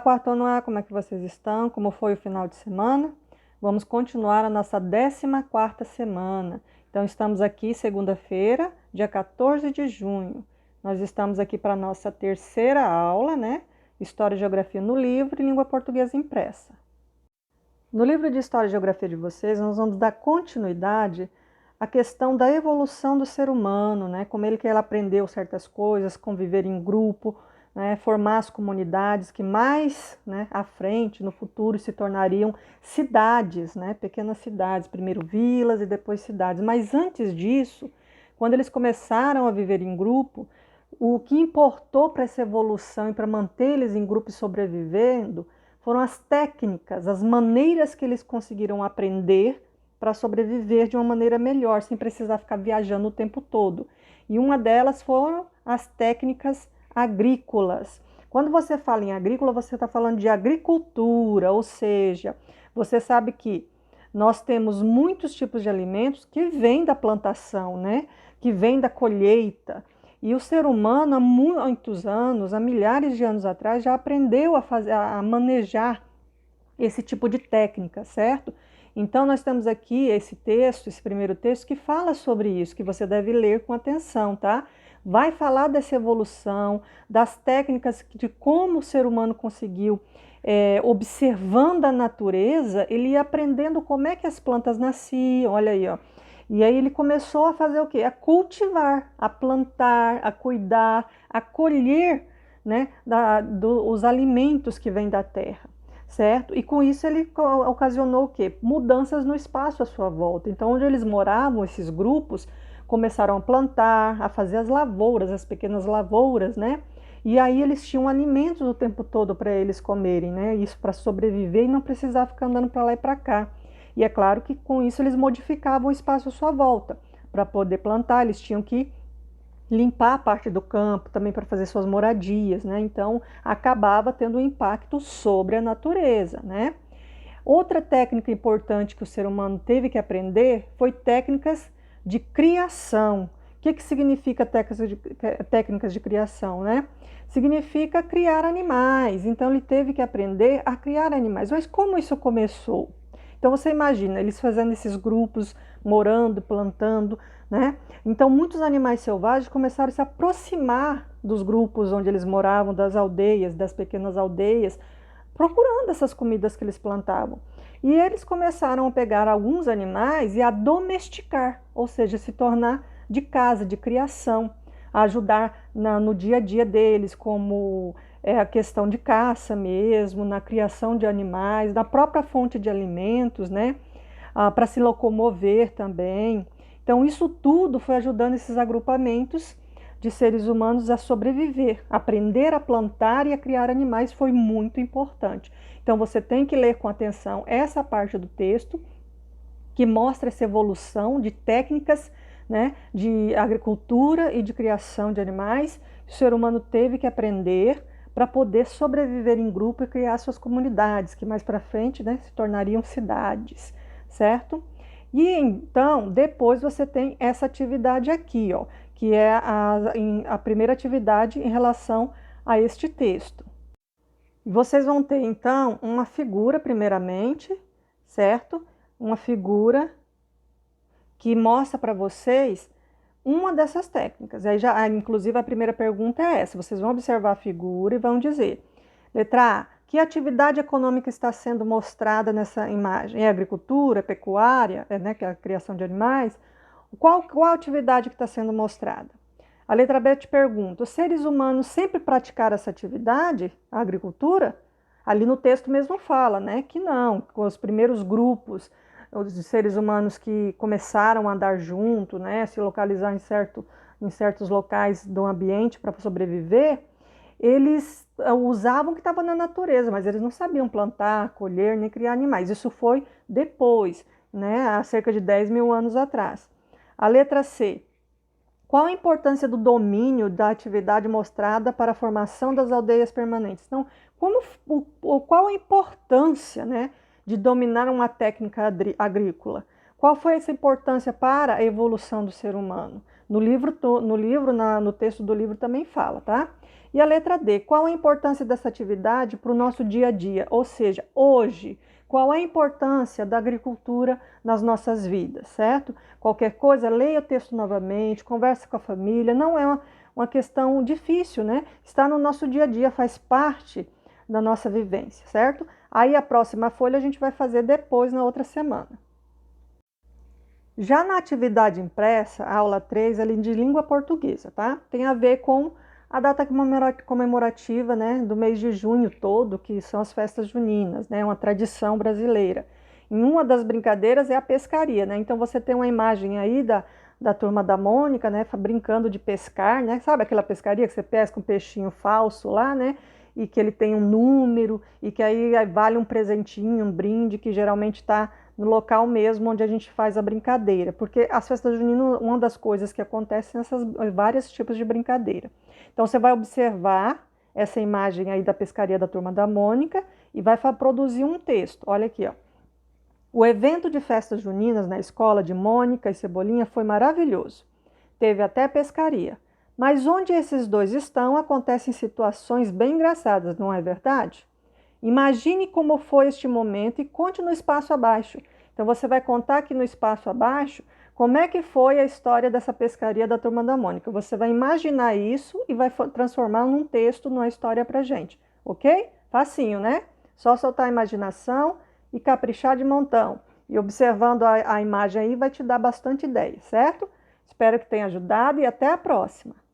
Quarto A, como é que vocês estão? Como foi o final de semana? Vamos continuar a nossa 14ª semana. Então, estamos aqui segunda-feira, dia 14 de junho. Nós estamos aqui para a nossa terceira aula, né? História e Geografia no livro e Língua Portuguesa impressa. No livro de História e Geografia de vocês, nós vamos dar continuidade à questão da evolução do ser humano, né? Como ele aprendeu certas coisas, conviver em grupo, né, formar as comunidades que mais, né, à frente, no futuro, se tornariam cidades, né, pequenas cidades, primeiro vilas e depois cidades. Mas antes disso, quando eles começaram a viver em grupo, o que importou para essa evolução e para manter eles em grupo sobrevivendo foram as técnicas, as maneiras que eles conseguiram aprender para sobreviver de uma maneira melhor, sem precisar ficar viajando o tempo todo. E uma delas foram as técnicas agrícolas. Quando você fala em agrícola, você está falando de agricultura, ou seja, você sabe que nós temos muitos tipos de alimentos que vêm da plantação, né? Que vêm da colheita. E o ser humano, há muitos anos, há milhares de anos atrás, já aprendeu a manejar esse tipo de técnica, certo? Então, nós temos aqui esse texto, esse primeiro texto, que fala sobre isso, que você deve ler com atenção, tá? Vai falar dessa evolução, das técnicas de como o ser humano conseguiu, observando a natureza, ele ia aprendendo como é que as plantas nasciam, olha aí, ó. E aí ele começou a fazer o quê? A cultivar, a plantar, a cuidar, a colher, né, os alimentos que vêm da terra, certo? E com isso ele ocasionou o quê? Mudanças no espaço à sua volta. Então, onde eles moravam, esses grupos começaram a plantar, a fazer as lavouras, as pequenas lavouras, né? E aí eles tinham alimentos o tempo todo para eles comerem, né? Isso para sobreviver e não precisar ficar andando para lá e para cá. E é claro que com isso eles modificavam o espaço à sua volta. Para poder plantar, eles tinham que limpar a parte do campo também para fazer suas moradias, né? Então acabava tendo um impacto sobre a natureza, né? Outra técnica importante que o ser humano teve que aprender foi técnicas de criação. O que significa técnicas de criação, né? Significa criar animais. Então ele teve que aprender a criar animais. Mas como isso começou? Então você imagina, eles fazendo esses grupos, morando, plantando, né? Então muitos animais selvagens começaram a se aproximar dos grupos onde eles moravam, das aldeias, das pequenas aldeias, procurando essas comidas que eles plantavam. E eles começaram a pegar alguns animais e a domesticar, ou seja, se tornar de casa, de criação, a ajudar no dia a dia deles, como a questão de caça mesmo, na criação de animais, na própria fonte de alimentos, né? Para se locomover também. Então, isso tudo foi ajudando esses agrupamentos de seres humanos a sobreviver. Aprender a plantar e a criar animais foi muito importante. Então, você tem que ler com atenção essa parte do texto, que mostra essa evolução de técnicas, né, de agricultura e de criação de animais, que o ser humano teve que aprender para poder sobreviver em grupo e criar suas comunidades, que mais para frente, né, se tornariam cidades, certo? E então, depois você tem essa atividade aqui, ó, que é a primeira atividade em relação a este texto. Vocês vão ter, então, uma figura, primeiramente, certo? Uma figura que mostra para vocês uma dessas técnicas. Aí já, inclusive, a primeira pergunta é essa. Vocês vão observar a figura e vão dizer, letra A, que atividade econômica está sendo mostrada nessa imagem? É agricultura, pecuária, né, que é a criação de animais? Qual atividade que está sendo mostrada? A letra B te pergunta, os seres humanos sempre praticaram essa atividade, a agricultura? Ali no texto mesmo fala, né, que não, com os primeiros grupos, os seres humanos que começaram a andar junto, né, se localizar em certos locais do ambiente para sobreviver, eles usavam o que estava na natureza, mas eles não sabiam plantar, colher, nem criar animais. Isso foi depois, né, há cerca de 10 mil anos atrás. A letra C. Qual a importância do domínio da atividade mostrada para a formação das aldeias permanentes? Então, qual a importância, né, de dominar uma técnica agrícola? Qual foi essa importância para a evolução do ser humano? No texto do livro também fala, tá? E a letra D, qual a importância dessa atividade para o nosso dia a dia? Ou seja, hoje, qual a importância da agricultura nas nossas vidas, certo? Qualquer coisa, leia o texto novamente, converse com a família, não é uma questão difícil, né? Está no nosso dia a dia, faz parte da nossa vivência, certo? Aí a próxima folha a gente vai fazer depois, na outra semana. Já na atividade impressa, a aula 3 é de língua portuguesa, tá? Tem a ver com a data comemorativa, né, do mês de junho todo, que são as festas juninas, né, uma tradição brasileira. Em uma das brincadeiras é a pescaria, né? Então você tem uma imagem aí da turma da Mônica, né, brincando de pescar, né? Sabe aquela pescaria que você pesca um peixinho falso lá, né? E que ele tem um número e que aí vale um presentinho, um brinde, que geralmente está no local mesmo onde a gente faz a brincadeira. Porque as festas juninas, uma das coisas que acontecem nessas vários tipos de brincadeira. Então você vai observar essa imagem aí da pescaria da turma da Mônica e vai produzir um texto. Olha aqui, ó. O evento de festas juninas na escola de Mônica e Cebolinha foi maravilhoso. Teve até pescaria. Mas onde esses dois estão, acontecem situações bem engraçadas, não é verdade? Imagine como foi este momento e conte no espaço abaixo. Então você vai contar aqui no espaço abaixo como é que foi a história dessa pescaria da turma da Mônica. Você vai imaginar isso e vai transformar num texto, numa história pra gente, ok? Facinho, né? Só soltar a imaginação e caprichar de montão. E observando a imagem aí vai te dar bastante ideia, certo? Espero que tenha ajudado e até a próxima!